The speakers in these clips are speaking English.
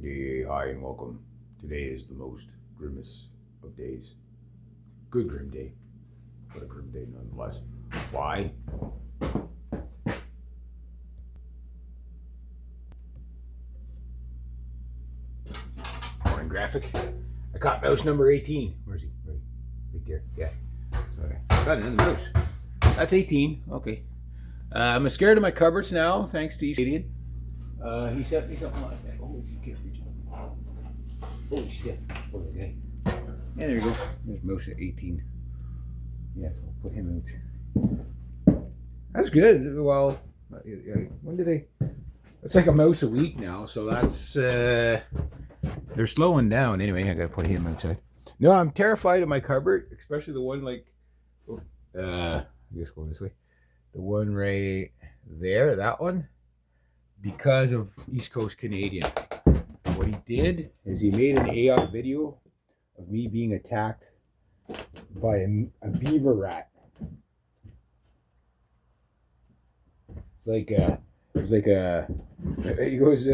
G'day, hi, and welcome. Today is the most grimmest of days. Good grim day, but a grim day nonetheless. Why? Morning graphic. I caught mouse number 18. Where's he? Right there. Yeah. Sorry. Got another mouse. That's 18. Okay. I'm scared of my cupboards now, thanks to Canadian. He sent me something last night. Oh, he can't reach it. Holy shit. Okay. Yeah, there you go. There's mouse at 18. Yeah, so I'll put him out. That's good. Well, when did I? It's like a mouse a week now, so that's they're slowing down. Anyway, I gotta put him outside. No, I'm terrified of my cupboard, especially the one like, I guess going this way, the one right there, that one, because of East Coast Canadian. What he did is he made an AI video of me being attacked by a beaver rat. It's like a. He goes,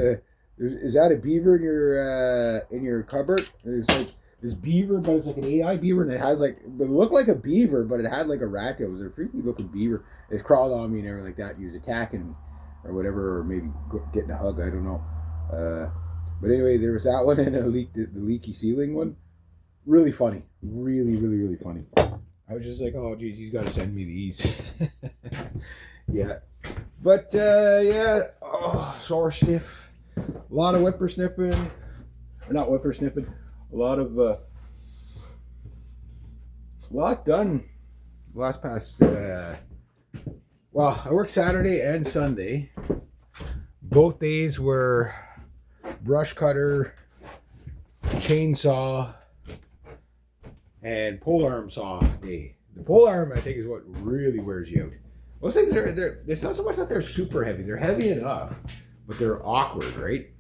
"Is that a beaver in your cupboard?" And it's like this beaver, but it's like an AI beaver, and it has like it looked like a beaver, but it had like a rat tail. It was a freaky looking beaver. It's crawled on me and everything like that. And he was attacking me, or whatever, or maybe getting a hug. I don't know. But anyway, there was that one and the leaky ceiling one. Really funny. Really funny. I was just like, oh, geez, he's got to send me these. Yeah. But, yeah. Oh, sore stiff. A lot of whippersnipping. Or not whippersnipping. A lot done. Last past, well, I worked Saturday and Sunday. Both days were brush cutter, chainsaw, and pole arm saw day. The pole arm, I think, is what really wears you out. Those things it's not so much that they're super heavy. They're heavy enough, but they're awkward, right?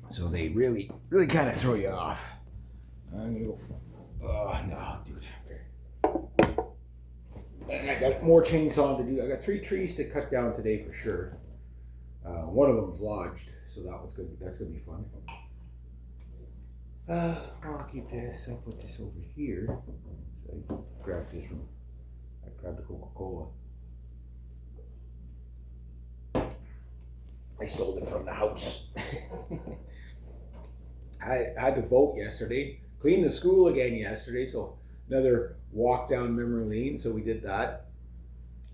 So they really kind of throw you off. I'm gonna go. Oh no, dude. And I got more chainsaw to do. I got 3 trees to cut down today for sure. One of them's lodged, so that's gonna be fun. I'll keep this. I'll put this over here. So I grabbed the Coca-Cola. I stole it from the house. I had to vote yesterday. Cleaned the school again yesterday, so another walk down memory lane. So we did that.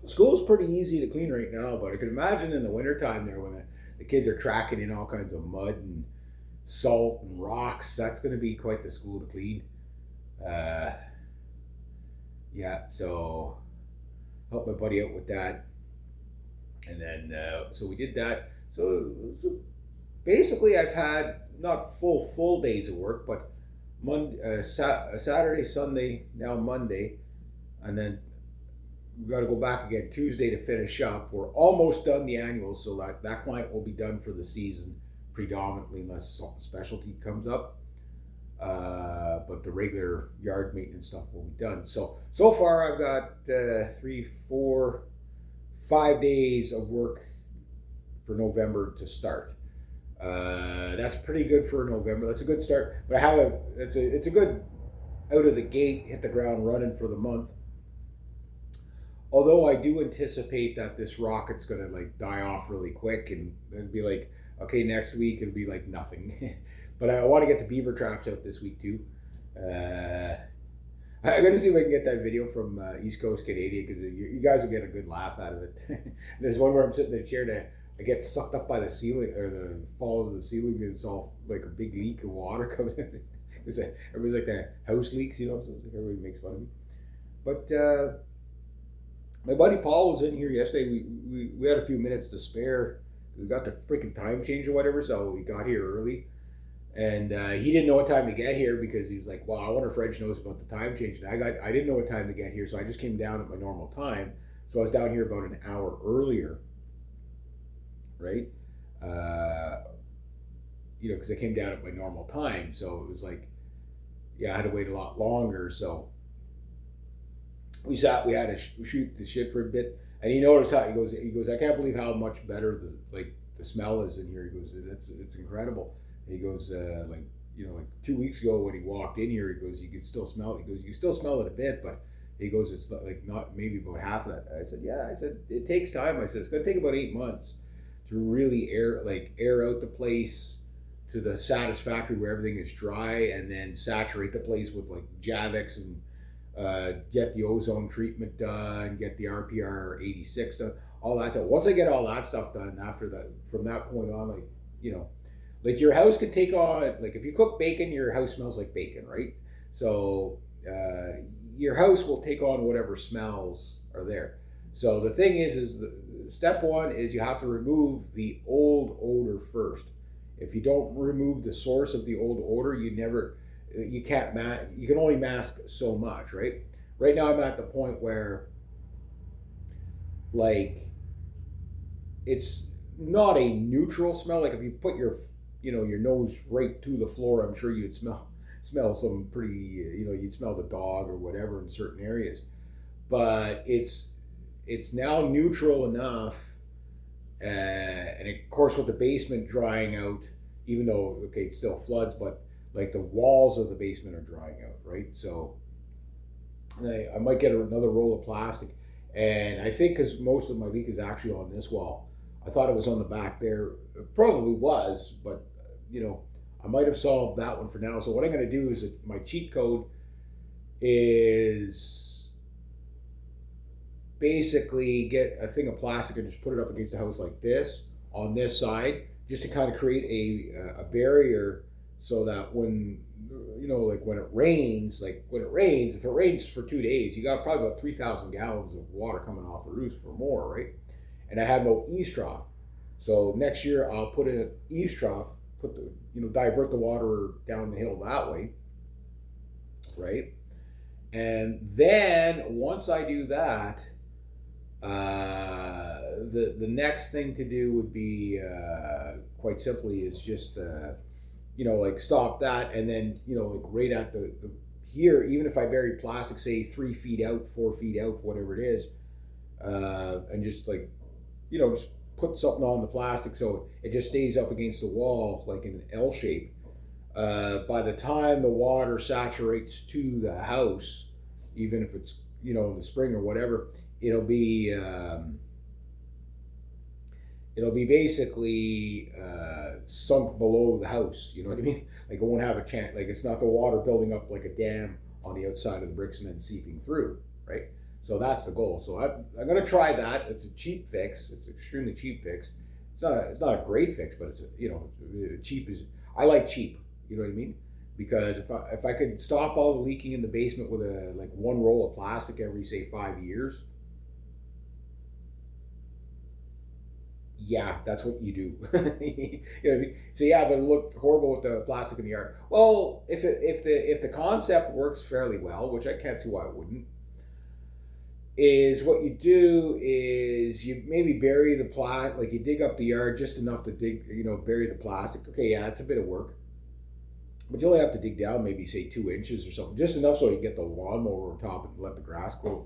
School's pretty easy to clean right now, but I can imagine in the wintertime there when the kids are tracking in all kinds of mud and salt and rocks, that's going to be quite the school to clean. Yeah, so help my buddy out with that. And then, so we did that. So basically I've had not full days of work, but Saturday, Sunday, now Monday, and then we've got to go back again Tuesday to finish up. We're almost done the annual, so that client will be done for the season predominantly, unless specialty comes up. But the regular yard maintenance stuff will be done. So far I've got 3, 4, 5 days of work for November to start. That's pretty good for November. That's a good start. But it's a good out of the gate, hit the ground running for the month. Although I do anticipate that this rocket's gonna like die off really quick and it'd be like, okay, next week it'll be like nothing. But I want to get the beaver traps out this week too. I'm gonna see if I can get that video from East Coast Canadian because you guys will get a good laugh out of it. There's one where I'm sitting in a chair and I get sucked up by the ceiling or the fall of the ceiling and it's all like a big leak of water coming in. Everybody's like the house leaks, you know, so it's like everybody makes fun of me. But my buddy Paul was in here yesterday. We had a few minutes to spare. We got the freaking time change or whatever, so we got here early. And he didn't know what time to get here because he was like, well, I wonder if Reg knows about the time change. And I didn't know what time to get here, so I just came down at my normal time. So I was down here about an hour earlier, right? You know, because I came down at my normal time. So it was like, yeah, I had to wait a lot longer. So we had to shoot the shit for a bit. And he noticed how he goes, I can't believe how much better the smell is in here. He goes, it's incredible. He goes, like, like 2 weeks ago when he walked in here, he goes, you can still smell it. He goes, you can still smell it a bit, but he goes, it's like not maybe about half of that. I said, yeah. I said, it takes time. I said, it's going to take about 8 months to really air out the place to the satisfactory where everything is dry, and then saturate the place with like Javex and get the ozone treatment done, get the RPR 86 done, all that stuff. Once I get all that stuff done, after that, from that point on, like, like your house can take on, like if you cook bacon, your house smells like bacon, right? So your house will take on whatever smells are there. So the thing is step one is you have to remove the old odor first. If you don't remove the source of the old odor, you can only mask so much, right? Right now I'm at the point where, like, it's not a neutral smell. Like if you put your nose right to the floor, I'm sure you'd smell some pretty, you'd smell the dog or whatever in certain areas. But it's now neutral enough, and of course with the basement drying out, even though it still floods, but like the walls of the basement are drying out, right? So I might get another roll of plastic, and I think because most of my leak is actually on this wall. I thought it was on the back there. It probably was, but I might have solved that one for now. So what I'm going to do is my cheat code is basically get a thing of plastic and just put it up against the house like this on this side, just to kind of create a barrier, so that when like when it rains, if it rains for 2 days, you got probably about 3,000 gallons of water coming off the roof or more, right? And I have no eaves trough. So next year I'll put an eaves trough, divert the water down the hill that way, right? And then once I do that, the next thing to do would be quite simply is just like stop that, and then like right at the here, even if I bury plastic, say 3 feet out, 4 feet out, whatever it is, and just like just put something on the plastic so it just stays up against the wall like in an L shape. By the time the water saturates to the house, even if it's in the spring or whatever, it'll be basically sunk below the house. You know what I mean? Like it won't have a chance. Like it's not the water building up like a dam on the outside of the bricks and then seeping through, right? So that's the goal. So I'm going to try that. It's a cheap fix. It's an extremely cheap fix. It's not a great fix, but it's cheap is. I like cheap. You know what I mean? Because if I could stop all the leaking in the basement with one roll of plastic every, say, 5 years, yeah, that's what you do. You know what I mean? So yeah, but it looked horrible with the plastic in the yard. Well, if the concept works fairly well, which I can't see why it wouldn't, is what you do is you maybe bury the plastic, like you dig up the yard just enough to bury the plastic. Okay, yeah, it's a bit of work, but you only have to dig down maybe, say, 2 inches or something, just enough so you can get the lawnmower on top and let the grass grow.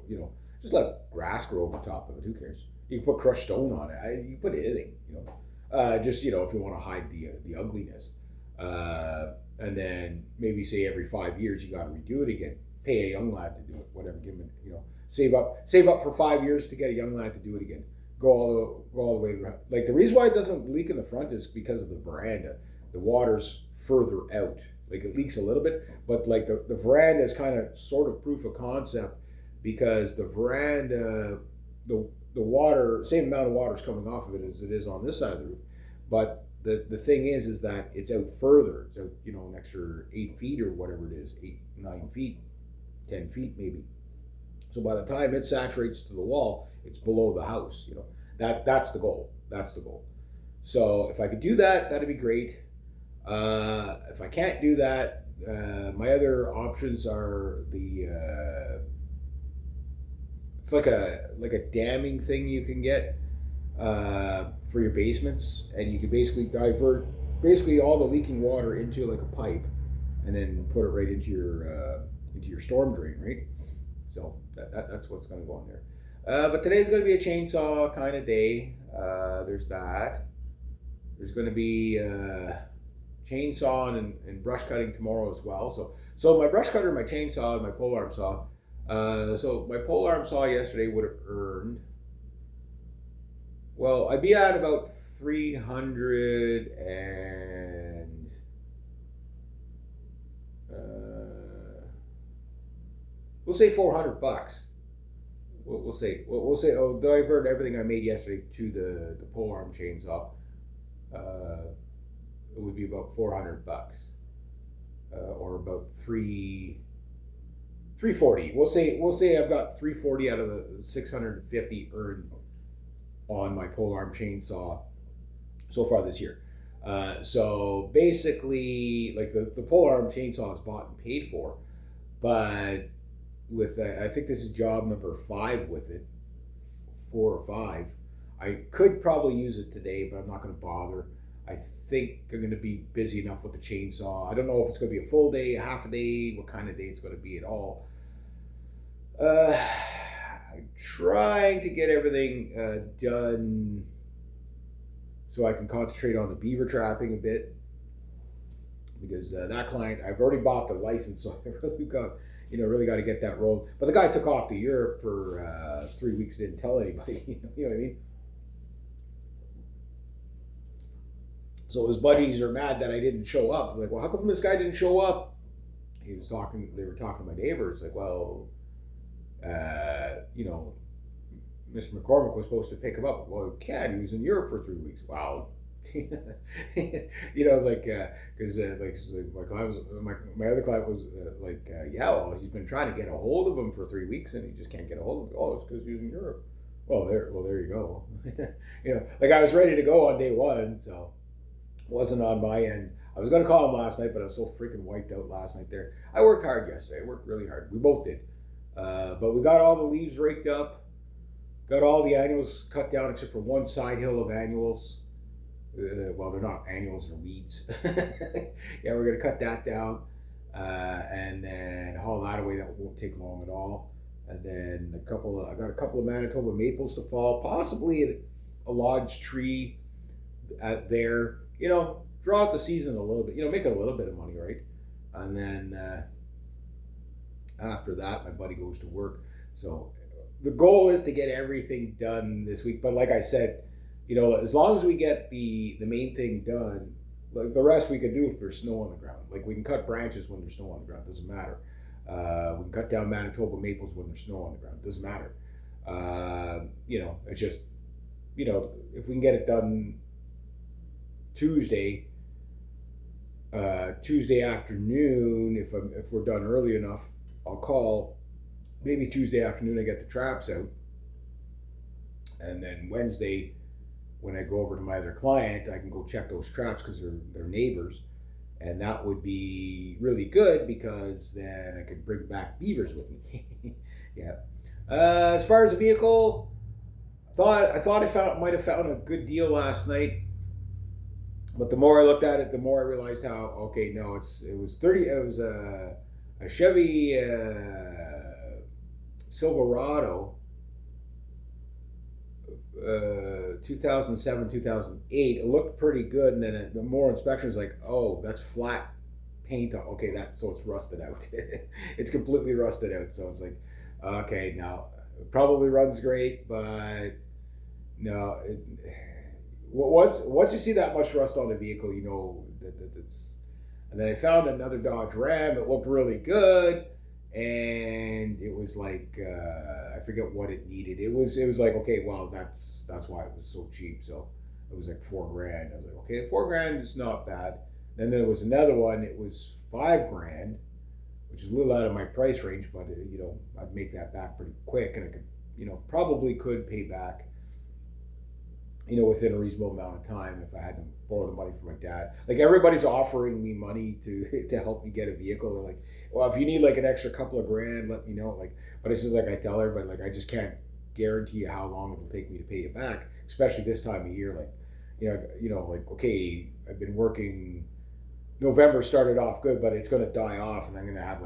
Just let grass grow over top of it. Who cares? You can put crushed stone on it. You can put anything. Just if you want to hide the ugliness, and then maybe, say, every 5 years you got to redo it again. Pay a young lad to do it. Whatever. Give him save up for 5 years to get a young lad to do it again. Go all the way around. Like the reason why it doesn't leak in the front is because of the veranda. The water's further out. Like it leaks a little bit, but like the veranda is kind of sort of proof of concept, because the veranda, the water, same amount of water is coming off of it as it is on this side of the roof. But the thing is that it's out further. It's out, an extra 8 feet or whatever it is, 8, 9 feet, 10 feet maybe. So by the time it saturates to the wall, it's below the house. That's the goal. That's the goal. So if I could do that, that'd be great. If I can't do that, my other options are it's like a damming thing you can get for your basements, and you can basically divert all the leaking water into like a pipe, and then put it right into your storm drain, right? So that's what's going to go on there. But today's going to be a chainsaw kind of day. There's that. There's going to be chainsawing and brush cutting tomorrow as well. So my brush cutter, my chainsaw, and my pole arm saw. So my pole arm saw yesterday would have earned. Well, I'd be at about 300 and we'll say $400. We'll say. Oh, though I've earned everything I made yesterday to the pole arm chainsaw. It would be about $400, or about 340. We'll say I've got 340 out of the 650 earned on my pole arm chainsaw so far this year. So basically, like the pole arm chainsaw is bought and paid for, but with I think this is job number 5 with it, 4 or 5. I could probably use it today, but I'm not going to bother. I think I'm going to be busy enough with the chainsaw. I don't know if it's going to be a full day, a half a day, what kind of day it's going to be at all. I'm trying to get everything done so I can concentrate on the beaver trapping a bit, because that client, I've already bought the license, so I really got to get that rolling. But the guy took off to Europe for 3 weeks, didn't tell anybody. You know what I mean? So his buddies are mad that I didn't show up. I'm like, well, how come this guy didn't show up? They were talking to my neighbors, like, well, Mr. McCormick was supposed to pick him up. Well, he can't. He was in Europe for 3 weeks. Wow. It's like, because my client was, my other client was well, he's been trying to get a hold of him for 3 weeks and he just can't get a hold of him. Oh, it's because he's in Europe. Well, there you go. I was ready to go on day 1, so it wasn't on my end. I was going to call him last night, but I was so freaking wiped out last night there. I worked hard yesterday. I worked really hard. We both did. But we got all the leaves raked up. Got all the annuals cut down except for one side hill of annuals. Well, they're not annuals, they're weeds. Yeah, we're going to cut that down and then haul that away. That won't take long at all. And then I got a couple of Manitoba maples to fall, possibly a lodge tree there. Draw out the season a little bit. Make it a little bit of money, right? And then after that, my buddy goes to work. So the goal is to get everything done this week. But like I said, as long as we get the main thing done, like the rest we can do if there's snow on the ground. Like we can cut branches when there's snow on the ground, doesn't matter. We can cut down Manitoba maples when there's snow on the ground, doesn't matter. It's just, if we can get it done Tuesday afternoon, if we're done early enough, I'll call. Maybe Tuesday afternoon I get the traps out, and then Wednesday when I go over to my other client, I can go check those traps because they're neighbors, and that would be really good because then I could bring back beavers with me. Yeah. As far as the vehicle, I thought I might have found a good deal last night, but the more I looked at it, the more I realized how it was a Chevy Silverado, 2007, 2008. It looked pretty good, and then the more inspection was like, oh, that's flat paint. Okay, so it's rusted out. It's completely rusted out. So it's like, okay, now it probably runs great, but no. Once you see that much rust on the vehicle, that it's. And then I found another Dodge Ram. It looked really good. And it was like I forget what it needed. It was like, okay, well, that's why it was so cheap. So it was like $4,000. I was like, okay, $4,000 is not bad. Then there was another one. It was $5,000, which is a little out of my price range, but I'd make that back pretty quick, and I could probably could pay back within a reasonable amount of time if I had to borrow the money from my dad. Like everybody's offering me money to help me get a vehicle. They're like, well, if you need like an extra couple of grand, let me know. But it's just like I tell everybody, like I just can't guarantee you how long it'll take me to pay you back, especially this time of year. Okay, I've been working. November started off good, but it's going to die off, and I'm going to have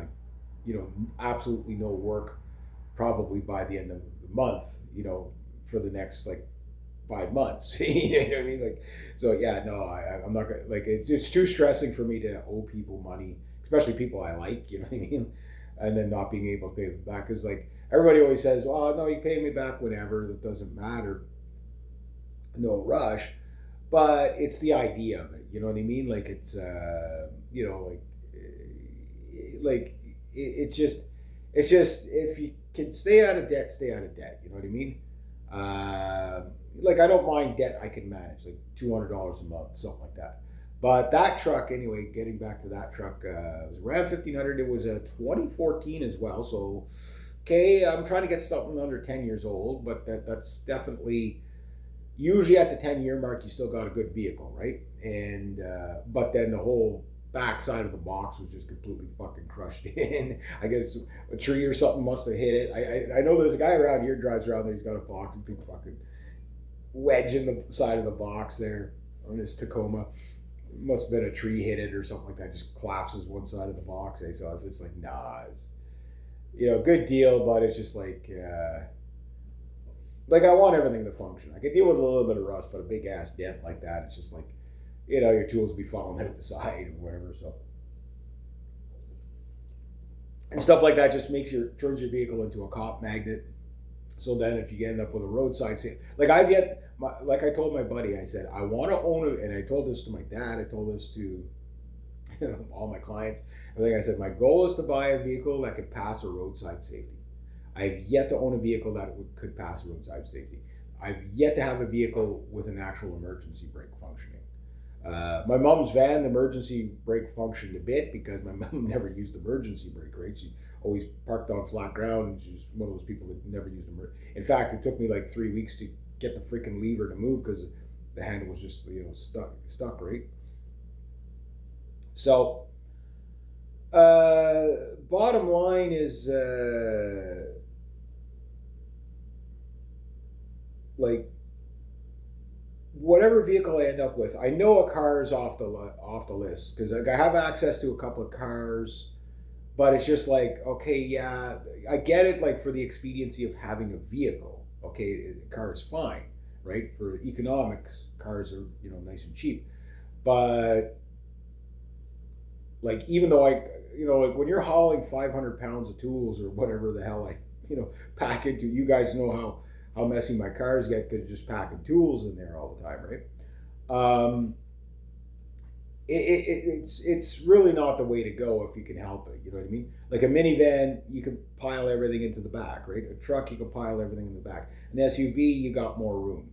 absolutely no work probably by the end of the month. For the next 5 months. You know what I mean? Like, so yeah, no, I'm not gonna, like, it's too stressing for me to owe people money, especially people I like. You know what I mean? And then not being able to pay them back, because like everybody always says, well, no, you pay me back whenever. That doesn't matter. No rush. But it's the idea of it. You know what I mean? Like it's like it's just if you can stay out of debt, stay out of debt. You know what I mean? Uh, like I don't mind debt I can manage, like $200 a month, something like that. But that truck, anyway, getting back to that truck, it was a Ram 1500. It was a 2014 as well. So, okay, I'm trying to get something under 10 years old, but that's definitely usually at the 10-year mark, you still got a good vehicle, right? And but then the whole back side of the box was just completely fucking crushed in. I guess a tree or something must have hit it. I know there's a guy around here drives around there. He's got a box, a big fucking wedge in the side of the box there on his Tacoma. Must have been a tree hit it or something like that. Just collapses one side of the box. So I was just like, nah, it's, good deal, but it's just like I want everything to function. I could deal with a little bit of rust, but a big ass dent like that, it's just like, your tools will be falling out the side or whatever. So, and stuff like that just turns your vehicle into a cop magnet. So then, if you end up with a roadside sale, like like I told my buddy, I said I want to own it, and I told this to my dad. I told this to all my clients. I think I said my goal is to buy a vehicle that could pass a roadside safety. I've yet to own a vehicle that could pass roadside safety. I've yet to have a vehicle with an actual emergency brake functioning. My mom's van, the emergency brake functioned a bit because my mom never used emergency brake, right? She always parked on flat ground, and she's one of those people that never used emergency. In fact, it took me like 3 weeks to get the freaking lever to move because the handle was just stuck, right? So, bottom line is, like, whatever vehicle I end up with, I know a car is off the list because I have access to a couple of cars, but it's just like, okay, yeah, I get it, like for the expediency of having a vehicle. Okay, a car is fine, right? For economics, cars are nice and cheap, but like even though like when you're hauling 500 pounds of tools or whatever the hell I pack into, you guys know how messy my cars get because just packing tools in there all the time, right? It's really not the way to go if you can help it. You know what I mean? Like a minivan, you can pile everything into the back, right? A truck, you can pile everything in the back. An SUV, you got more room,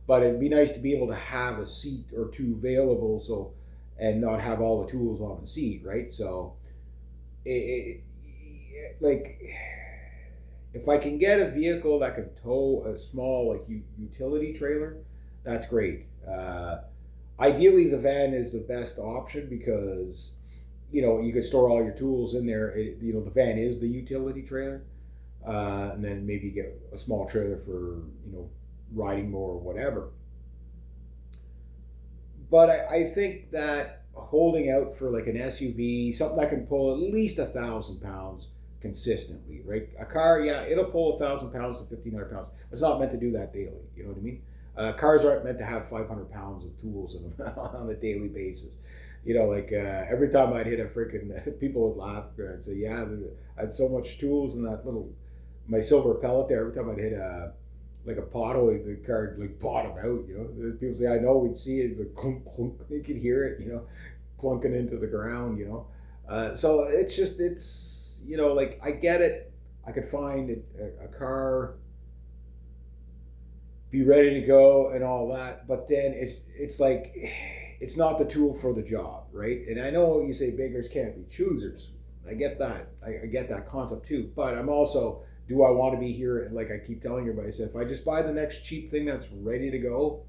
But it'd be nice to be able to have a seat or two available, and not have all the tools on the seat, right? So, like, if I can get a vehicle that can tow a small utility trailer, that's great. Ideally, the van is the best option because you can store all your tools in there. The van is the utility trailer, and then maybe get a small trailer for riding more or whatever. But I think that holding out for like an SUV, something that can pull at least 1,000 pounds consistently, right? A car, yeah, it'll pull 1,000 pounds to 1,500 pounds. It's not meant to do that daily. You know what I mean? Cars aren't meant to have 500 pounds of tools in them on a daily basis. Every time I'd hit a freaking, people would laugh and say, yeah, I had so much tools in that my silver pellet there. Every time I'd hit a pothole, the car bottom out. People say, I know, we'd see it, the clunk clunk, you could hear it, clunking into the ground. So it's I get it. I could find a car, be ready to go and all that, but then it's like it's not the tool for the job, right? And I know you say beggars can't be choosers. I get that. I get that concept too. But I'm also, do I want to be here? And like I keep telling everybody, I said, if I just buy the next cheap thing that's ready to go,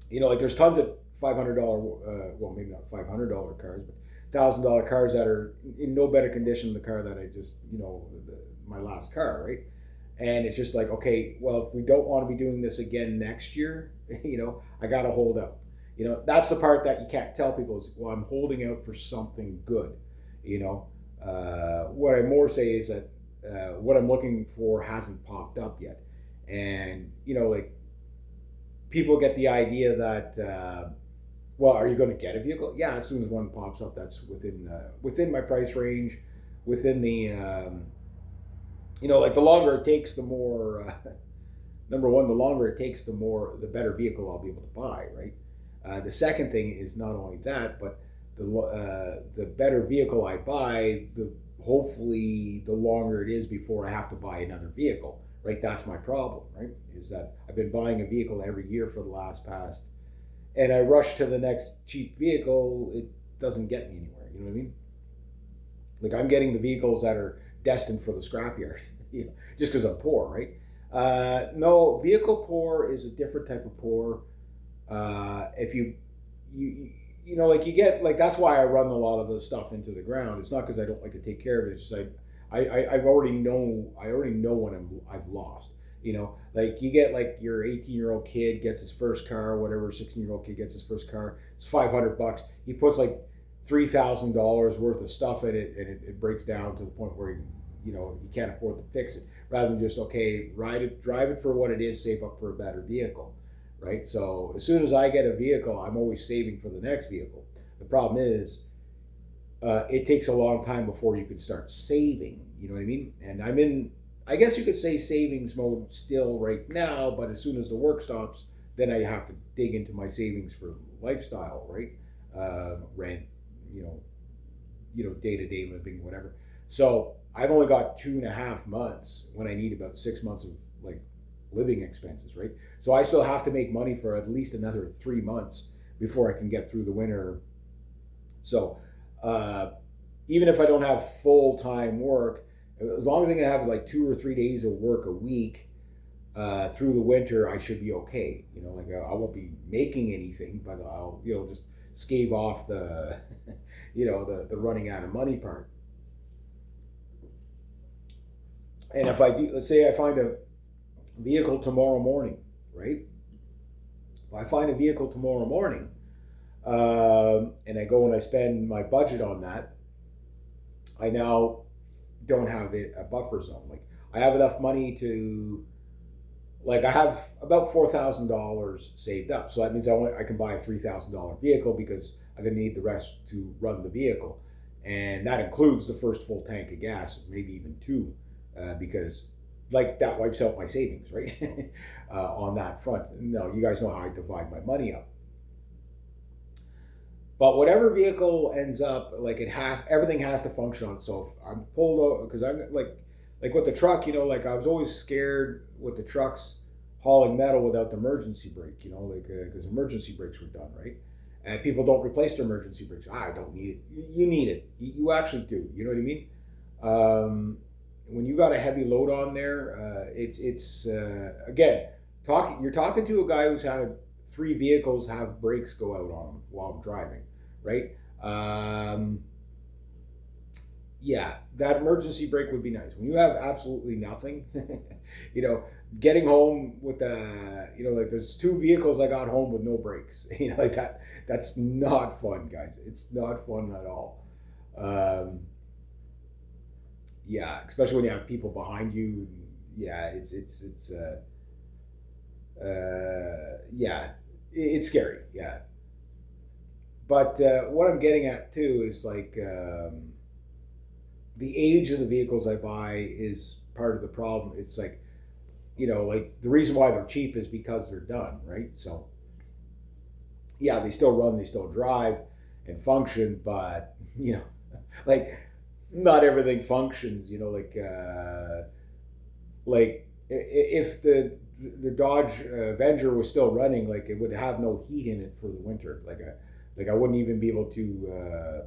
there's tons of $500, well, maybe not $500 cars, but $1,000 cars that are in no better condition than the car that I just, my last car, right? And it's just like, okay, well, if we don't want to be doing this again next year, I got to hold out. That's the part that you can't tell people is, well, I'm holding out for something good. What I more say is that what I'm looking for hasn't popped up yet. And like people get the idea that well, are you going to get a vehicle? Yeah, as soon as one pops up that's within my price range, within the like the longer it takes, the more number one, the longer it takes, the better vehicle I'll be able to buy, right? The second thing is not only that, but the better vehicle I buy, the hopefully the longer it is before I have to buy another vehicle, right? That's my problem, right? Is that I've been buying a vehicle every year for the last past, and I rush to the next cheap vehicle, it doesn't get me anywhere. You know what I mean? Like I'm getting the vehicles that are destined for the scrapyard, just because I'm poor, right? No, vehicle poor is a different type of poor. If like you get like that's why I run a lot of the stuff into the ground. It's not because I don't like to take care of it. It's just I already know when I've lost. Like you get like your 18-year-old kid gets his first car, or whatever 16-year-old kid gets his first car. It's $500. He puts like $3,000 worth of stuff in it, and it breaks down to the point where you can't afford to fix it. Rather than just drive it for what it is, save up for a better vehicle, right? So as soon as I get a vehicle, I'm always saving for the next vehicle. The problem is, it takes a long time before you can start saving. You know what I mean? And I'm in, I guess you could say, savings mode still right now. But as soon as the work stops, then I have to dig into my savings for lifestyle, right? Rent, day to day living, whatever. So I've only got 2.5 months when I need about 6 months of like living expenses, right? So I still have to make money for at least another 3 months before I can get through the winter. So even if I don't have full time work, as long as I can have like 2 or 3 days of work a week through the winter, I should be okay. Like I won't be making anything, but I'll just stave off the the running out of money part. And if I do, let's say I find a vehicle tomorrow morning, right? If I find a vehicle tomorrow morning, and I go and I spend my budget on that, I now don't have a buffer zone. Like I have enough money to, like I have about $4,000 saved up. So that means I can buy a $3,000 vehicle because I'm gonna need the rest to run the vehicle, and that includes the first full tank of gas, maybe even two, because like that wipes out my savings, right? On that front. No, you guys know how I divide my money up. But whatever vehicle ends up, like everything has to function on it. So if I'm pulled over, because I'm like with the truck, like I was always scared with the trucks hauling metal without the emergency brake, like because emergency brakes were done, right? And people don't replace their emergency brakes. I don't need it. You need it. You actually do. You know what I mean? When you got a heavy load on there, it's again you're talking to a guy who's had 3 vehicles have brakes go out on him while I'm driving, right? Yeah, that emergency brake would be nice. When you have absolutely nothing, getting home with like there's 2 vehicles I got home with no brakes, like that. That's not fun, guys. It's not fun at all. Yeah, especially when you have people behind you. Yeah, yeah, it's scary. Yeah, but what I'm getting at too is like the age of the vehicles I buy is part of the problem. It's like like the reason why they're cheap is because they're done, right? So yeah, they still run, they still drive and function, but like not everything functions. Like if the Dodge Avenger was still running, like it would have no heat in it for the winter. Like I wouldn't even be able to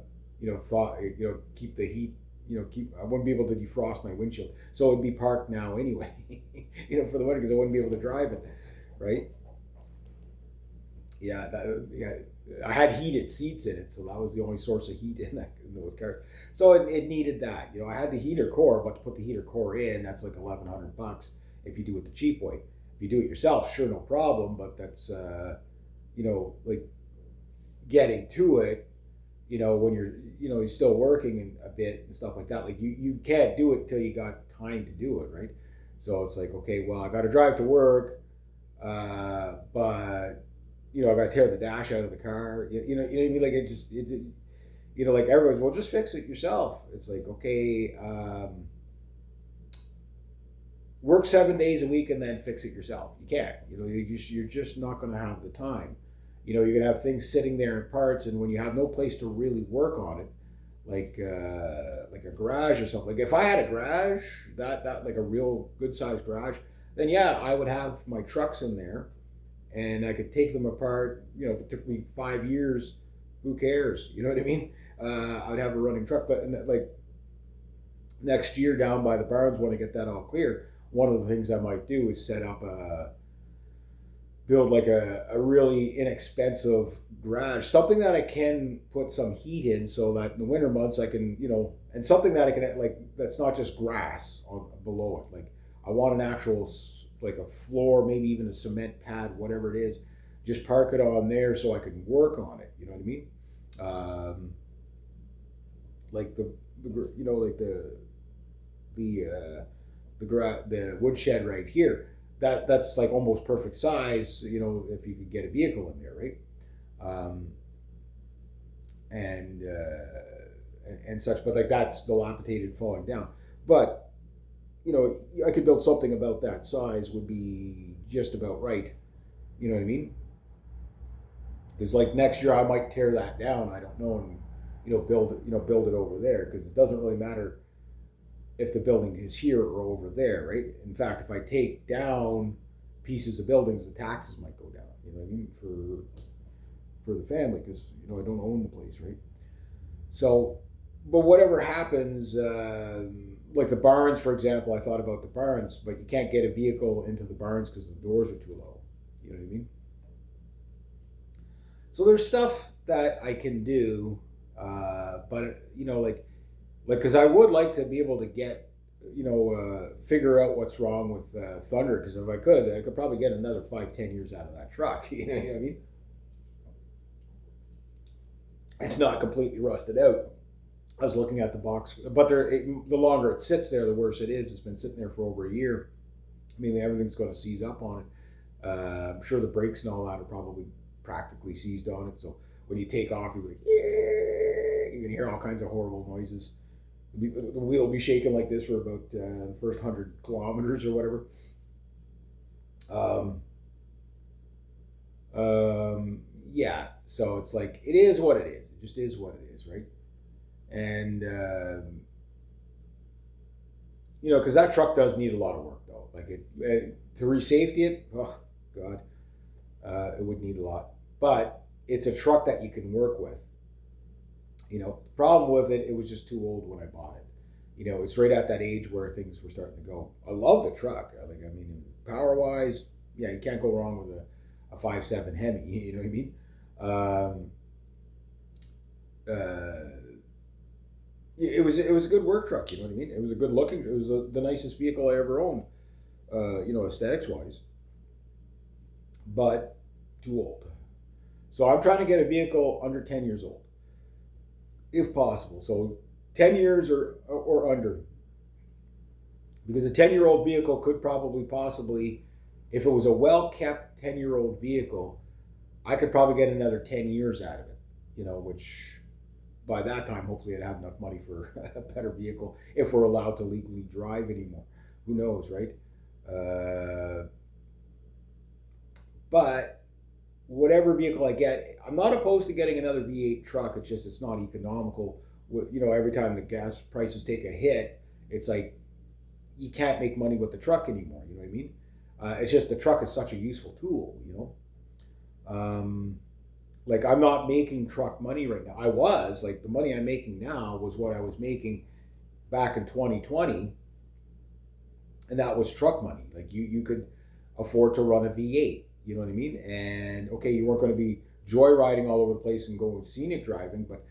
keep the heat. I wouldn't be able to defrost my windshield, so it'd be parked now anyway. For the winter because I wouldn't be able to drive it, right? Yeah, I had heated seats in it, so that was the only source of heat in those cars. So it needed that. I had the heater core, but to put the heater core in, that's like $1,100 if you do it the cheap way. If you do it yourself, sure, no problem, but that's like getting to it. When you're still working a bit and stuff like that. Like you can't do it till you got time to do it, right? So it's like, okay, well, I got to drive to work, but I got to tear the dash out of the car. You know what I mean? Like like everyone's, well, just fix it yourself. It's like, okay, work 7 days a week and then fix it yourself. You can't. You're just not going to have the time. You're going to have things sitting there in parts, and when you have no place to really work on it, like a garage or something. Like if I had a garage, that like a real good sized garage, then yeah, I would have my trucks in there, and I could take them apart. If it took me 5 years, who cares? You know what I mean? I'd have a running truck. But like next year down by the barns, when I get that all clear, one of the things I might do is build like a really inexpensive garage, something that I can put some heat in, so that in the winter months I can, and something that I can, like, that's not just grass below it. Like I want an actual, like a floor, maybe even a cement pad, whatever it is. Just park it on there so I can work on it. You know what I mean? Like the woodshed right here. That's like almost perfect size, if you could get a vehicle in there, right? And such, but like that's dilapidated, falling down. But I could build something about that size, would be just about right. You know what I mean? Because like next year I might tear that down. I don't know, and build it over there, because it doesn't really matter if the building is here or over there, right? In fact, if I take down pieces of buildings, the taxes might go down. You know what I mean? For the family, because I don't own the place, right? So, but whatever happens, like the barns, for example, I thought about the barns, but you can't get a vehicle into the barns because the doors are too low. You know what I mean? So there's stuff that I can do, but because I would like to be able to get, figure out what's wrong with Thunder, because if I could probably get another 5-10 years out of that truck. You know what I mean? It's not completely rusted out. I was looking at the box, but the longer it sits there, the worse it is. It's been sitting there for over a year. I mean, everything's going to seize up on it. I'm sure the brakes and all that are probably practically seized on it. So when you take off, you're like, you're going to hear all kinds of horrible noises. The wheel will be shaking like this for about the first 100 kilometers or whatever. Yeah, so it's like, it is what it is. It just is what it is, right? And, because that truck does need a lot of work, though. Like to re-safety it, oh, God, it would need a lot. But it's a truck that you can work with. The problem with it, it was just too old when I bought it. It's right at that age where things were starting to go. I love the truck. Power-wise, yeah, you can't go wrong with a 5.7 Hemi. You know what I mean? It was a good work truck. You know what I mean? It was a good looking. It was the nicest vehicle I ever owned. Aesthetics-wise, but too old. So I'm trying to get a vehicle under 10 years old, if possible. So 10 years or under, because a 10-year-old vehicle could possibly, if it was a well-kept 10-year-old vehicle, I could probably get another 10 years out of it, which by that time, hopefully I'd have enough money for a better vehicle, if we're allowed to legally drive anymore. Who knows, right? But whatever vehicle I get, I'm not opposed to getting another V8 truck. It's just, it's not economical. Every time the gas prices take a hit, it's like you can't make money with the truck anymore. You know what I mean? It's just the truck is such a useful tool. Like I'm not making truck money right now. I was, like, the money I'm making now was what I was making back in 2020, and that was truck money. Like you could afford to run a V8. You know what I mean? And okay, you weren't going to be joyriding all over the place and going scenic driving, but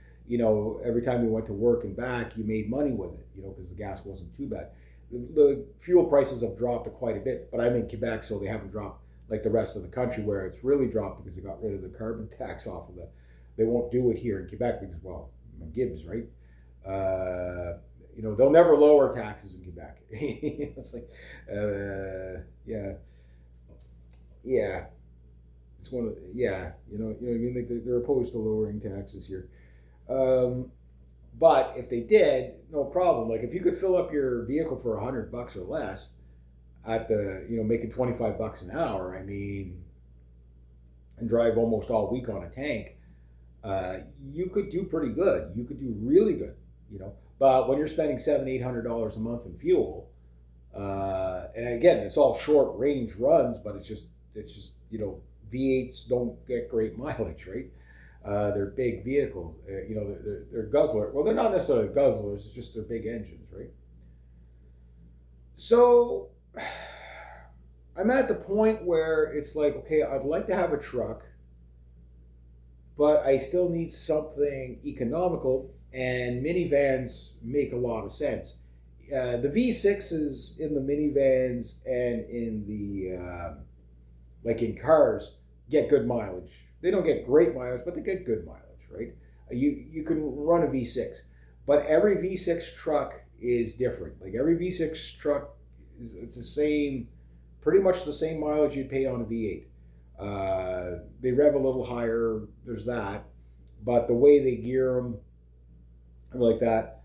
every time you went to work and back, you made money with it, because the gas wasn't too bad. The fuel prices have dropped quite a bit, but I'm in Quebec, so they haven't dropped like the rest of the country, where it's really dropped because they got rid of the carbon tax off of they won't do it here in Quebec because, well, Gibbs, right? they'll never lower taxes in Quebec. It's like, yeah, yeah. It's one of yeah. What I mean. Like they're opposed to lowering taxes here. Um, but if they did, no problem. Like if you could fill up your vehicle for $100 or less at the making $25 an hour. I mean, and drive almost all week on a tank, you could do pretty good. You could do really good. But when you're spending $700-800 a month in fuel, and again, it's all short range runs, but it's just V8s don't get great mileage, right? They're big vehicles. They're guzzler. Well, they're not necessarily guzzlers. It's just they're big engines, right? So I'm at the point where it's like, okay, I'd like to have a truck, but I still need something economical, and minivans make a lot of sense. The V6s in the minivans and in the like in cars get good mileage. They don't get great mileage, but they get good mileage, right? You can run a V6, but every V6 truck is different. Like every V6 truck, it's the same, pretty much the same mileage you'd pay on a V8. They rev a little higher. There's that, but the way they gear them, like that,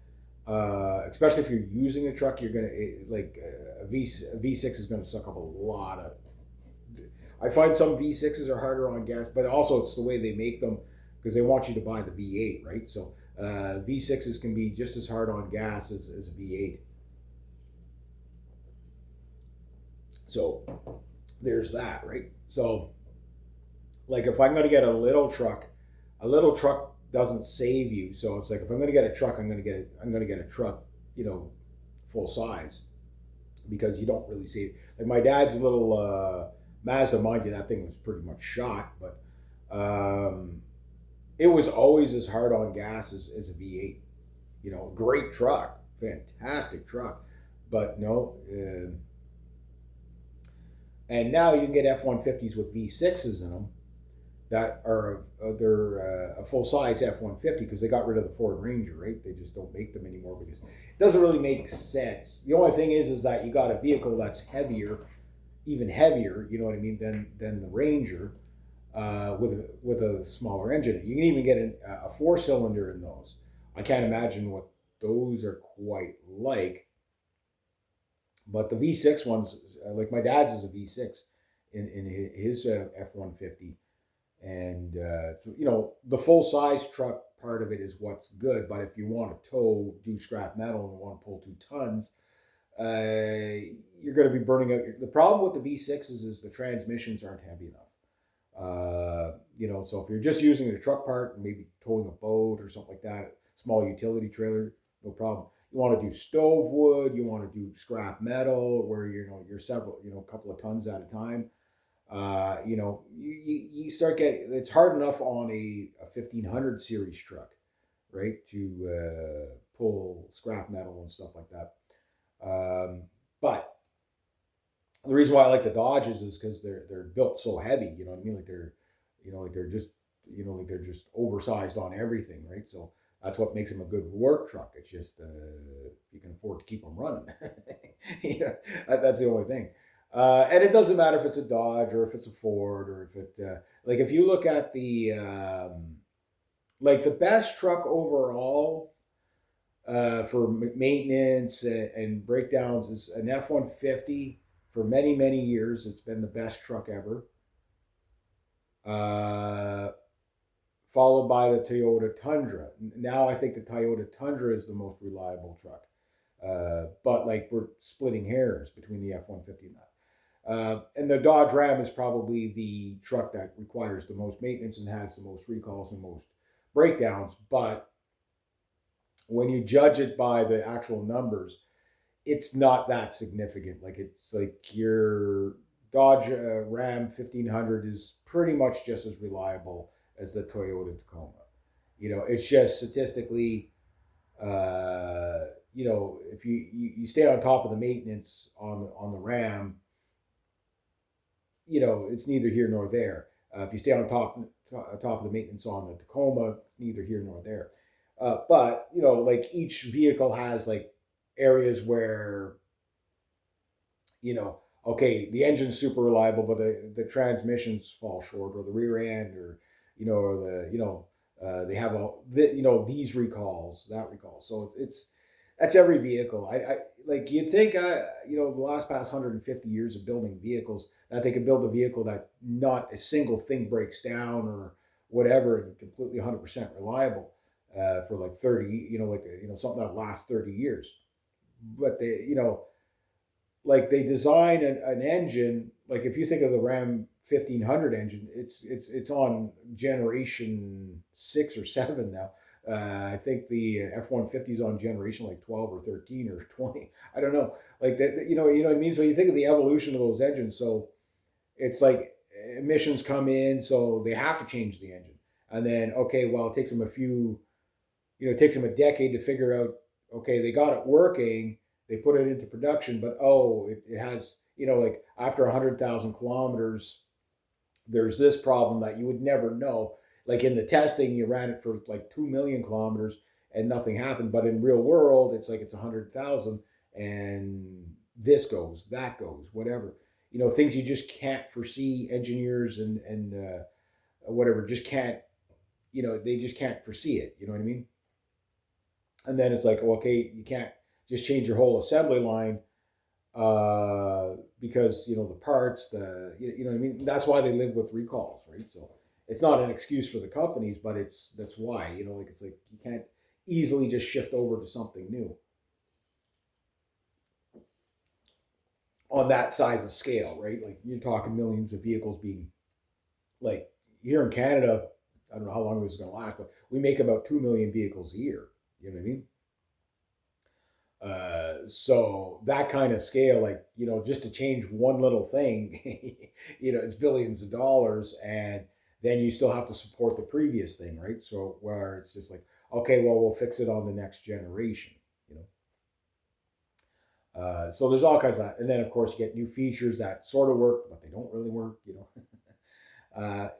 especially if you're using a truck, you're gonna like a V6 is gonna suck up a lot of. I find some V6s are harder on gas, but also it's the way they make them because they want you to buy the V8, right? So V6s can be just as hard on gas as a V8. So there's that, right? So like if I'm going to get a little truck doesn't save you. So it's like if I'm going to get a truck, I'm going to get a truck, full size, because you don't really save. Like my dad's little Mazda, mind you, that thing was pretty much shot, but it was always as hard on gas as a V8. Great truck, fantastic truck, but no. And now you can get F-150s with V6s in them that are they're a full size F-150 because they got rid of the Ford Ranger, right? They just don't make them anymore because it doesn't really make sense. The only thing is that you got a vehicle that's heavier, even heavier, you know what I mean, than the Ranger, with a smaller engine. You can even get a 4-cylinder in those. I can't imagine what those are quite like. But the V6 ones, like my dad's is a V6 in his F-150. And, the full-size truck part of it is what's good. But if you want to do scrap metal and want to pull 2 tons, you're going to be burning out. The problem with the V6s is the transmissions aren't heavy enough. So if you're just using a truck part and maybe towing a boat or something like that, small utility trailer, no problem. You want to do stove wood, you want to do scrap metal where you're several, a couple of tons at a time. You start getting, it's hard enough on a 1500 series truck, right, to pull scrap metal and stuff like that. But the reason why I like the Dodges is because they're built so heavy. You know what I mean? Like they're just like they're just oversized on everything, right? So that's what makes them a good work truck. It's just you can afford to keep them running. That's the only thing. And it doesn't matter if it's a Dodge or if it's a Ford or if it like if you look at the like the best truck overall for maintenance and breakdowns is an F-150. For many, many years, it's been the best truck ever. Followed by the Toyota Tundra. Now I think the Toyota Tundra is the most reliable truck. But like we're splitting hairs between the F-150 and that. And the Dodge Ram is probably the truck that requires the most maintenance and has the most recalls and most breakdowns. But when you judge it by the actual numbers, it's not that significant. Like it's like your Dodge Ram 1500 is pretty much just as reliable as the Toyota Tacoma. It's just statistically, if you stay on top of the maintenance on the Ram, it's neither here nor there. If you stay on top of the maintenance on the Tacoma, it's neither here nor there. But like each vehicle has like areas where, okay, the engine's super reliable, but the transmissions fall short, or the rear end, or or they have these recalls, that recall. So it's that's every vehicle. I like you'd think the last past 150 years of building vehicles, that they could build a vehicle that not a single thing breaks down or whatever, and completely 100% reliable for like 30, something that lasts 30 years. But they design an engine. Like if you think of the Ram 1500 engine, it's on generation 6 or 7 now. I think the F-150 is on generation like 12 or 13 or 20. I don't know. Like that, you know what I mean. So you think of the evolution of those engines. So it's like emissions come in, so they have to change the engine. And then okay, well, it takes them it takes them a decade to figure out. Okay, they got it working, they put it into production, but it has like after 100,000 kilometers, there's this problem that you would never know. Like in the testing, you ran it for like 2 million kilometers and nothing happened, but in real world, it's like it's 100,000, and this goes, that goes, whatever. Things you just can't foresee. Engineers and whatever just can't. They just can't foresee it. You know what I mean? And then it's like, well, okay, you can't just change your whole assembly line because the parts, what I mean. That's why they live with recalls, right? So it's not an excuse for the companies, but that's why like it's like you can't easily just shift over to something new on that size of scale, right? Like you're talking millions of vehicles being like here in Canada. I don't know how long this is going to last, but we make about 2 million vehicles a year. You know what I mean? So that kind of scale, like just to change one little thing, it's billions of dollars, and then you still have to support the previous thing, right? So where it's just like, okay, well, we'll fix it on the next generation, you so there's all kinds of that, and then of course you get new features that sort of work, but they don't really work.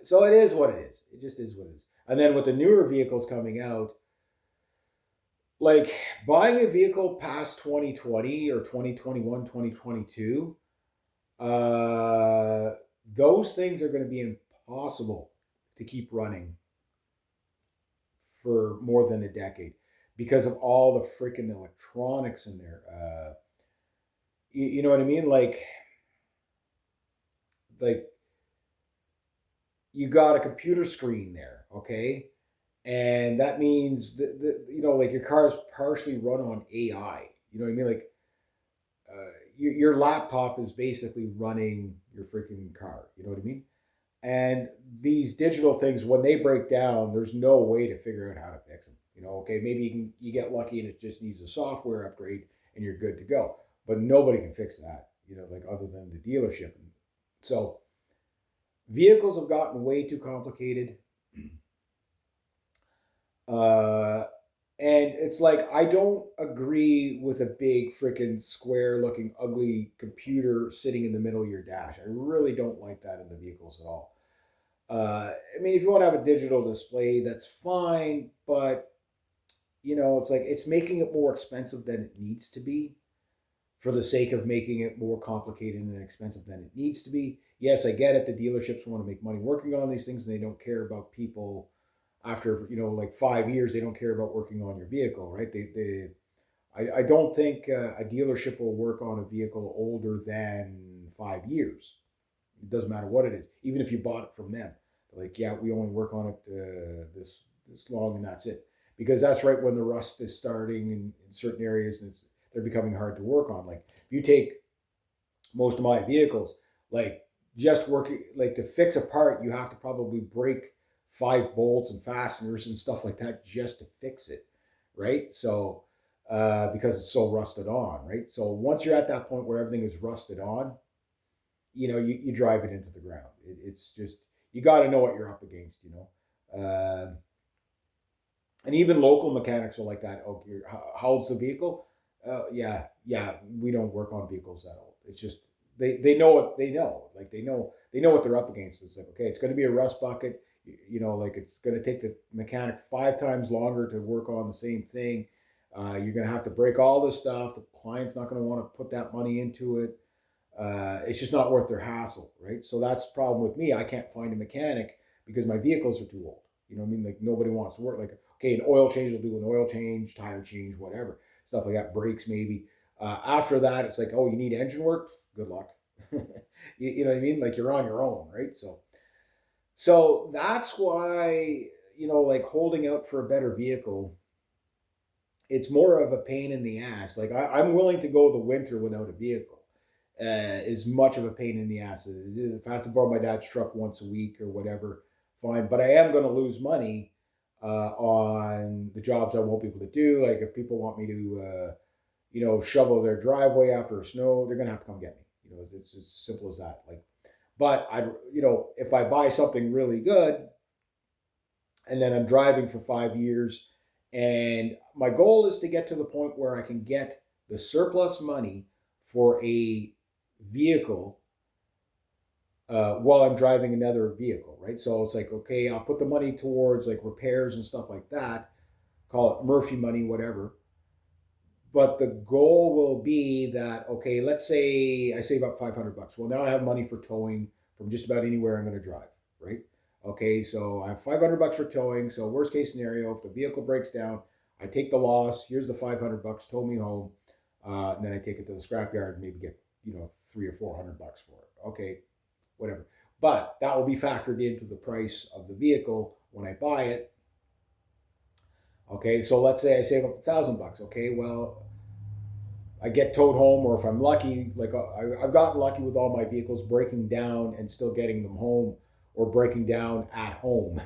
So it is what it is. It just is what it is. And then with the newer vehicles coming out, like buying a vehicle past 2020 or 2021, 2022, those things are going to be impossible to keep running for more than a decade because of all the freaking electronics in there. You know what I mean? Like you got a computer screen there, okay? And that means like your car is partially run on AI. You know what I mean? Like your laptop is basically running your freaking car. You know what I mean? And these digital things, when they break down, there's no way to figure out how to fix them. Okay, maybe you get lucky and it just needs a software upgrade and you're good to go. But nobody can fix that. Like other than the dealership. So vehicles have gotten way too complicated. Uh, and it's like I don't agree with a big freaking square looking ugly computer sitting in the middle of your dash. I really don't like that in the vehicles at all. I mean, if you want to have a digital display, that's fine, but it's like it's making it more expensive than it needs to be for the sake of making it more complicated and expensive than it needs to be. Yes, I get it. The dealerships want to make money working on these things, and they don't care about people after like 5 years. They don't care about working on your vehicle, right? I don't think a dealership will work on a vehicle older than 5 years. It doesn't matter what it is, even if you bought it from them. Like, yeah, we only work on it this long, and that's it, because that's right when the rust is starting in certain areas, and they're becoming hard to work on. Like, if you take most of my vehicles, like just working, like to fix a part, you have to probably break 5 bolts and fasteners and stuff like that just to fix it, right? So because it's so rusted on, right? So once you're at that point where everything is rusted on, you drive it into the ground. It's just, you got to know what you're up against. And even local mechanics are like that. Oh, how old's the vehicle? Yeah, we don't work on vehicles that old. It's just they know what they know. Like they know what they're up against. It's like, okay, it's going to be a rust bucket. Like it's going to take the mechanic 5 times longer to work on the same thing. You're going to have to break all this stuff. The client's not going to want to put that money into it. It's just not worth their hassle, right? So that's the problem with me. I can't find a mechanic because my vehicles are too old. You know what I mean? Like nobody wants to work. Like, okay, an oil change will do an oil change, tire change, whatever, stuff like that, brakes maybe. After that, it's like, oh, you need engine work? Good luck. You know what I mean? Like you're on your own, right? So that's why, like holding out for a better vehicle, it's more of a pain in the ass. Like I'm willing to go the winter without a vehicle. As much of a pain in the ass as it is. If I have to borrow my dad's truck once a week or whatever, fine. But I am going to lose money on the jobs I won't be able to do. Like if people want me to, shovel their driveway after a snow, they're going to have to come get me. It's as simple as that. Like, but if I buy something really good, and then I'm driving for 5 years, and my goal is to get to the point where I can get the surplus money for a vehicle while I'm driving another vehicle, right? So it's like, okay, I'll put the money towards like repairs and stuff like that, call it Murphy money, whatever. But the goal will be that, okay, let's say I save up $500. Well, now I have money for towing from just about anywhere I'm going to drive, right? Okay, so I have $500 for towing. So worst case scenario, if the vehicle breaks down, I take the loss. Here's the $500, tow me home, and then I take it to the scrapyard and maybe get $300 or $400 for it. Okay, whatever. But that will be factored into the price of the vehicle when I buy it. Okay, so let's say I save up $1,000. Okay, well, I get towed home, or if I'm lucky, like I've gotten lucky with all my vehicles breaking down and still getting them home, or breaking down at home,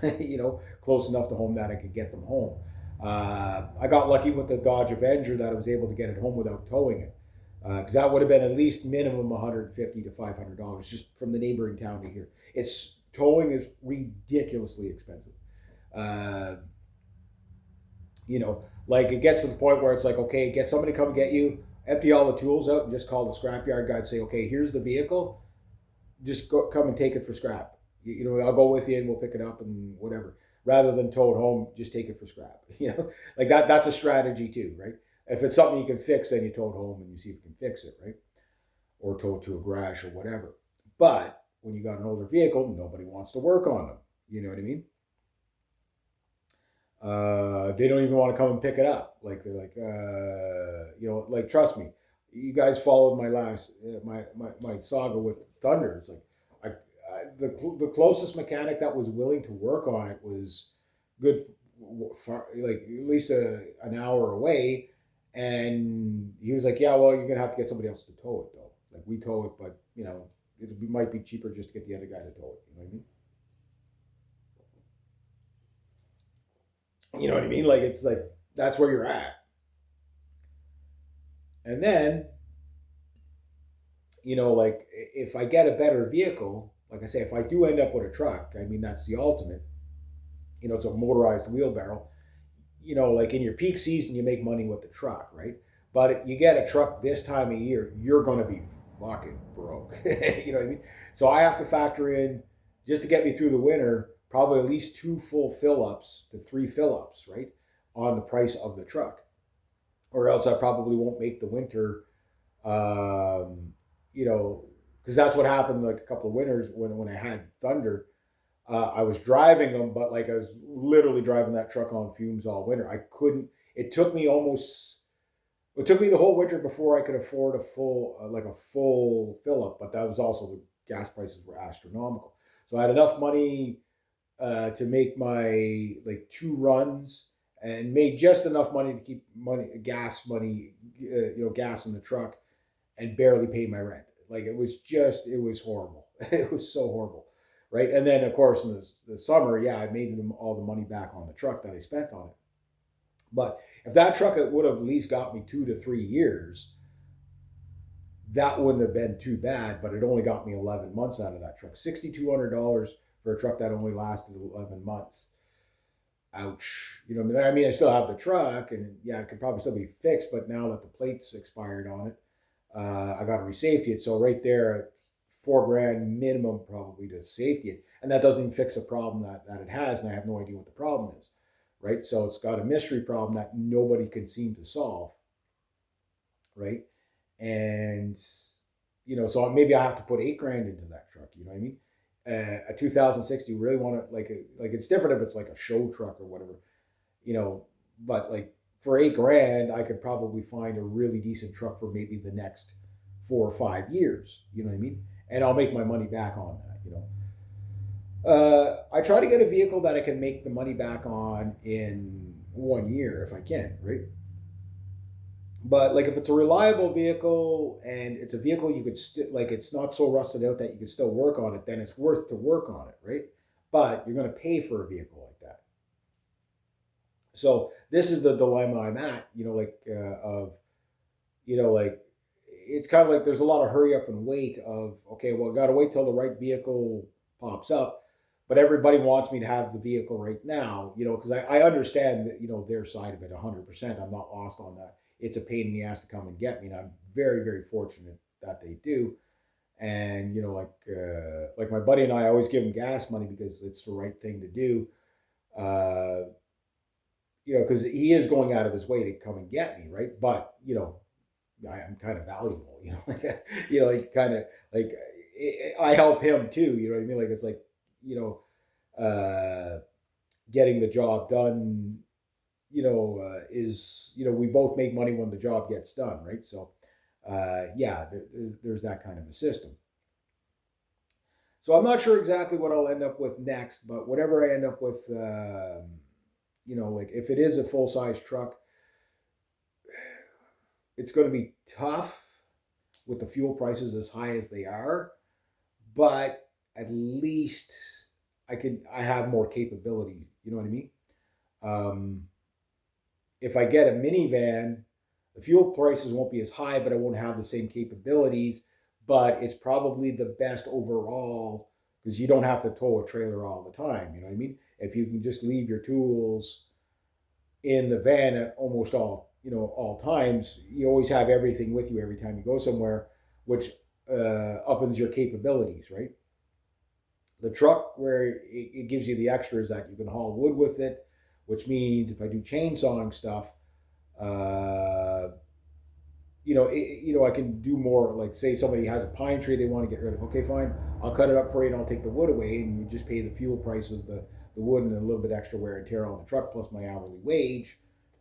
close enough to home that I could get them home. I got lucky with the Dodge Avenger that I was able to get it home without towing it, because that would have been at least minimum $150 to $500 just from the neighboring town to here. It's towing is ridiculously expensive. Uh, like it gets to the point where it's like, okay, get somebody to come get you, empty all the tools out, and just call the scrapyard guy and say, okay, here's the vehicle, just come and take it for scrap. I'll go with you and we'll pick it up and whatever. Rather than tow it home, just take it for scrap. Like that's a strategy too, right? If it's something you can fix, then you tow it home and you see if you can fix it, right? Or tow it to a garage or whatever. But when you got an older vehicle, nobody wants to work on them. You know what I mean? They don't even want to come and pick it up. Like they're like, like trust me, you guys followed my last my saga with Thunder. It's like the closest mechanic that was willing to work on it was good, far, like at least an hour away, and he was like, yeah, well, you're gonna have to get somebody else to tow it though. Like we tow it, but it might be cheaper just to get the other guy to tow it. You know what I mean? You know what I mean? Like it's like that's where you're at. And then, like if I get a better vehicle, like I say, if I do end up with a truck, I mean that's the ultimate. It's a motorized wheelbarrow. Like in your peak season, you make money with the truck, right? But you get a truck this time of year, you're gonna be fucking broke. You know what I mean? So I have to factor in, just to get me through the winter, probably at least 2 full fill ups to 3 fill ups, right, on the price of the truck, or else I probably won't make the winter. Because that's what happened like a couple of winters when I had Thunder. I was driving them, but like I was literally driving that truck on fumes all winter. I couldn't. It took me almost. It took me the whole winter before I could afford a full fill up. But that was also the gas prices were astronomical. So I had enough money to make my like 2 runs, and made just enough money to keep gas gas in the truck, and barely pay my rent. Like it was horrible. It was so horrible, right? And then of course in the summer, yeah, I made them all the money back on the truck that I spent on it. But if that truck would have at least got me 2 to 3 years, that wouldn't have been too bad. But it only got me 11 months out of that truck. $6,200 for a truck that only lasted 11 months. Ouch. I mean, I still have the truck, and yeah, it could probably still be fixed. But now that the plate's expired on it, I got to resafety it. So right there, $4,000 minimum probably to safety it, and that doesn't even fix a problem that it has, and I have no idea what the problem is, right? So it's got a mystery problem that nobody can seem to solve, right? And so maybe I have to put 8 grand into that truck. You know what I mean? A 2006, do you really want to like it's different if it's like a show truck or whatever, but like for 8 grand, I could probably find a really decent truck for maybe the next 4 or 5 years. You know what I mean? And I'll make my money back on that. I try to get a vehicle that I can make the money back on in 1 year if I can, right? But like if it's a reliable vehicle and it's a vehicle you could like it's not so rusted out that you can still work on it, then it's worth to work on it, right? But you're going to pay for a vehicle like that. So this is the dilemma I'm at, like it's kind of like there's a lot of hurry up and wait of, okay, well, I got to wait till the right vehicle pops up, but everybody wants me to have the vehicle right now, because I understand that, their side of it 100%. I'm not lost on that. It's a pain in the ass to come and get me, and I'm very, very fortunate that they do. And like my buddy and I always give him gas money because it's the right thing to do. Because he is going out of his way to come and get me, right? But I'm kind of valuable, like kind of like I help him too. You know what I mean? Like it's like getting the job done. Is we both make money when the job gets done, right? So there's that kind of a system. So I'm not sure exactly what I'll end up with next, but whatever I end up with, like if it is a full size truck, it's going to be tough with the fuel prices as high as they are, but at least I have more capability. You know what I mean? If I get a minivan, the fuel prices won't be as high, but I won't have the same capabilities, but it's probably the best overall because you don't have to tow a trailer all the time. You know what I mean? If you can just leave your tools in the van at almost all times, you always have everything with you every time you go somewhere, which uppens your capabilities, right? The truck, where it gives you the extras that you can haul wood with it, which means if I do chainsawing stuff, I can do more. Like say somebody has a pine tree they want to get rid of. Okay, fine, I'll cut it up for you and I'll take the wood away, and you just pay the fuel price of the wood and a little bit extra wear and tear on the truck plus my hourly wage,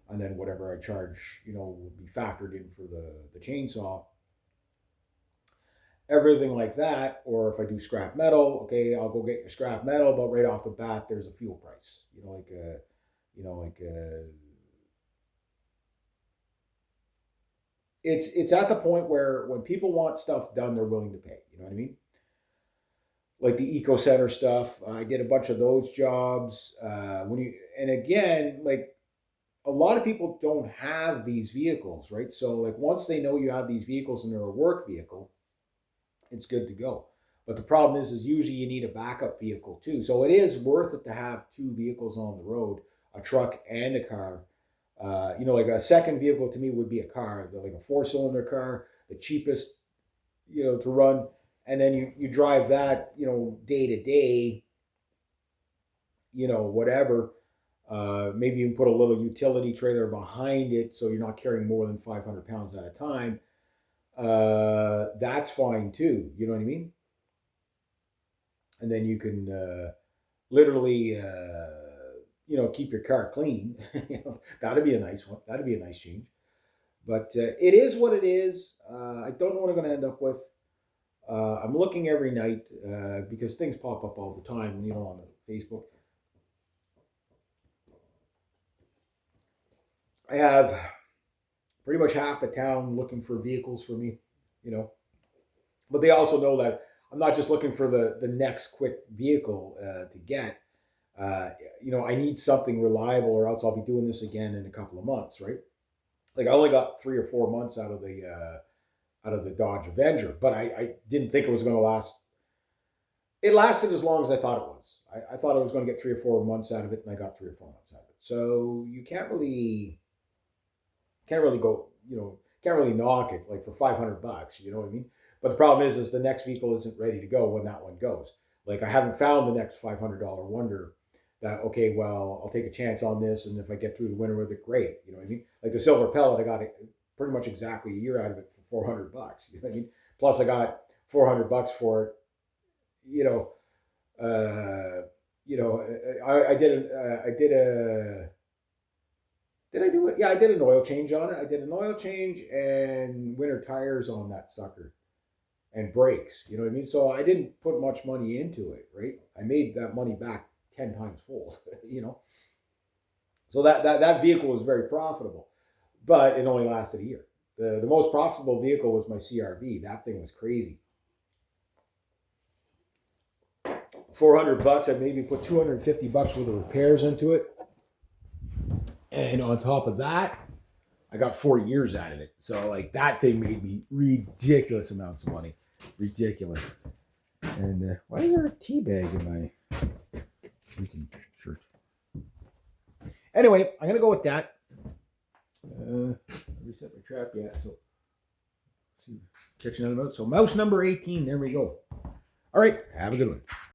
and then whatever I charge, will be factored in for the chainsaw. Everything like that. Or if I do scrap metal, okay, I'll go get your scrap metal, but right off the bat, there's a fuel price. It's at the point where when people want stuff done, they're willing to pay. You know what I mean? Like the eco center stuff, I get a bunch of those jobs. And again, like a lot of people don't have these vehicles, right? So like once they know you have these vehicles and they're a work vehicle, it's good to go. But the problem is usually you need a backup vehicle too. So it is worth it to have two vehicles on the road, a truck and a car. Like a second vehicle to me would be a car, like a 4-cylinder car, the cheapest, to run. And then you drive that, day to day, whatever. Maybe you can put a little utility trailer behind it so you're not carrying more than 500 pounds at a time. That's fine too. You know what I mean? And then you can literally, keep your car clean. That'd be a nice one. That'd be a nice change. But it is what it is. I don't know what I'm going to end up with. I'm looking every night because things pop up all the time, on the Facebook. I have pretty much half the town looking for vehicles for me, But they also know that I'm not just looking for the next quick vehicle to get. I need something reliable, or else I'll be doing this again in a couple of months, right? Like I only got 3 or 4 months out of the Dodge Avenger, but I didn't think it was going to last. It lasted as long as I thought it was. I thought I was going to get 3 or 4 months out of it, and I got 3 or 4 months out of it. So you can't really go, can't really knock it like for $500. You know what I mean? But the problem is the next vehicle isn't ready to go when that one goes. Like I haven't found the next $500 wonder that, okay, well, I'll take a chance on this, and if I get through the winter with it, great. You know what I mean? Like the silver pellet, I got pretty much exactly a year out of it for $400. You know what I mean? Plus, I got $400 for it. You know, I did a. Did I do it? Yeah, I did an oil change on it. I did an oil change and winter tires on that sucker and brakes. You know what I mean? So I didn't put much money into it, right? I made that money back 10 times fold, you know? So that vehicle was very profitable, but it only lasted a year. The most profitable vehicle was my CRV. That thing was crazy. $400. I maybe put $250 worth of repairs into it. And on top of that, I got 4 years out of it. So like that thing made me ridiculous amounts of money. Ridiculous. And why is there a tea bag in my freaking shirt? Anyway, I'm gonna go with that. Reset my trap, yeah. So see, catching another mouse. So mouse number 18. There we go. All right, have a good one.